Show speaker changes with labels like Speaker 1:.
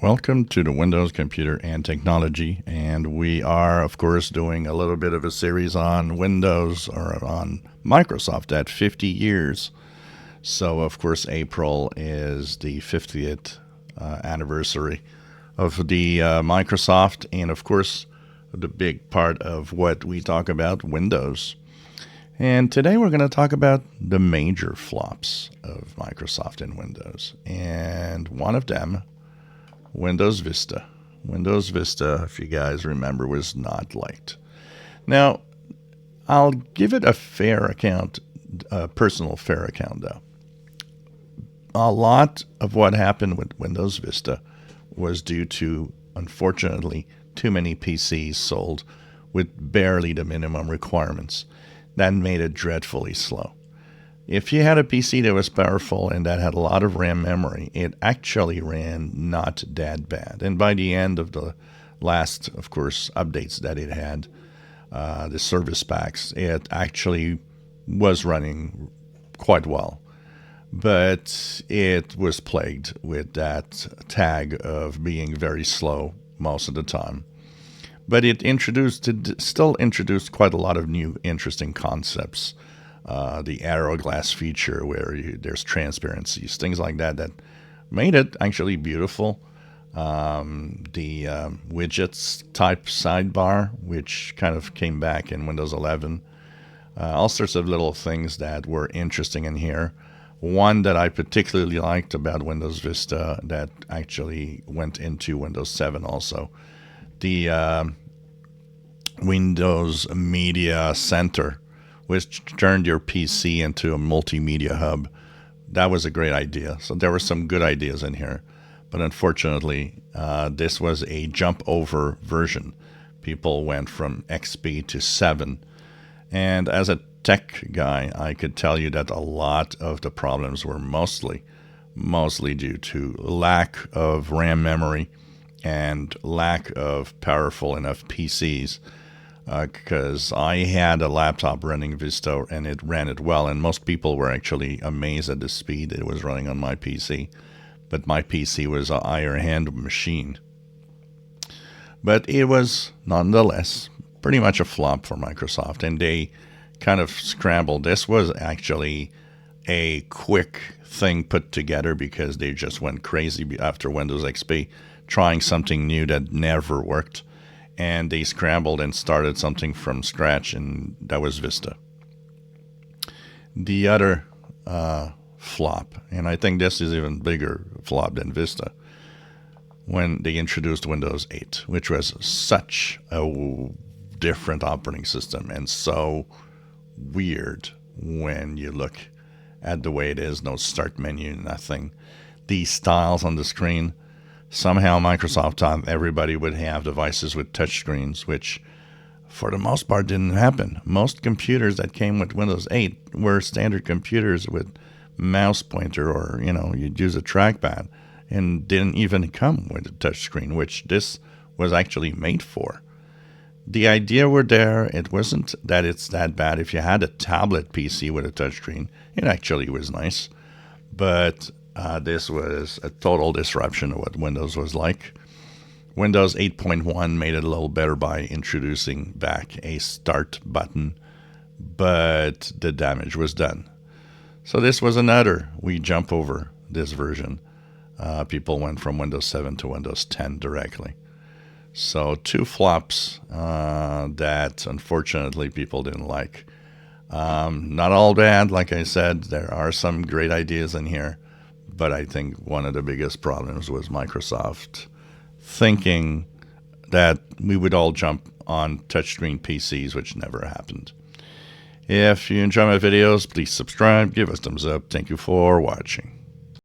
Speaker 1: Welcome to the Windows Computer and Technology, and we are, of course, doing a little bit of a series on Windows or on Microsoft at 50 years. So, of course, April is the 50th anniversary of the Microsoft, and of course, the big part of what we talk about, Windows. And today we're going to talk about the major flops of Microsoft and Windows, and one of them, Windows Vista. Windows Vista, if you guys remember, was not liked. Now, I'll give it a fair account, a personal fair account, though. A lot of what happened with Windows Vista was due to, unfortunately, too many PCs sold with barely the minimum requirements. That made it dreadfully slow. If you had a PC that was powerful and that had a lot of RAM memory, it actually ran not that bad. And by the end of the last, of course, updates that it had, the service packs, it actually was running quite well. But it was plagued with that tag of being very slow most of the time. But it still introduced quite a lot of new interesting concepts. The arrow glass feature where there's transparencies, things like that, that made it actually beautiful. The widgets type sidebar, which kind of came back in Windows 11. All sorts of little things that were interesting in here. One that I particularly liked about Windows Vista that actually went into Windows 7 also. The Windows Media Center, which turned your PC into a multimedia hub. That was a great idea. So there were some good ideas in here. But unfortunately, this was a jump over version. People went from XP to 7. And as a tech guy, I could tell you that a lot of the problems were mostly due to lack of RAM memory and lack of powerful enough PCs. Because I had a laptop running Vista and it ran it well, and most people were actually amazed at the speed it was running on my PC. But my PC was an iron hand machine. But it was nonetheless pretty much a flop for Microsoft, and they kind of scrambled. This was actually a quick thing put together because they just went crazy after Windows XP, trying something new that never worked. And they scrambled and started something from scratch, and that was Vista. The other flop, and I think this is even bigger flop than Vista, when they introduced Windows 8, which was such a different operating system and so weird when you look at the way it is. No start menu, nothing. These styles on the screen. Somehow Microsoft thought everybody would have devices with touchscreens, which for the most part didn't happen. Most computers that came with Windows 8 were standard computers with mouse pointer, or you'd use a trackpad, and didn't even come with a touchscreen, which this was actually made for. The idea were there. It wasn't that it's that bad. If you had a tablet PC with a touchscreen, it actually was nice. But this was a total disruption of what Windows was like. Windows 8.1 made it a little better by introducing back a start button, but the damage was done. So this was another. We jump over this version. People went from Windows 7 to Windows 10 directly. So two flops that unfortunately people didn't like. Not all bad, like I said. There are some great ideas in here. But I think one of the biggest problems was Microsoft thinking that we would all jump on touchscreen PCs, which never happened. If you enjoy my videos, please subscribe, give us a thumbs up. Thank you for watching.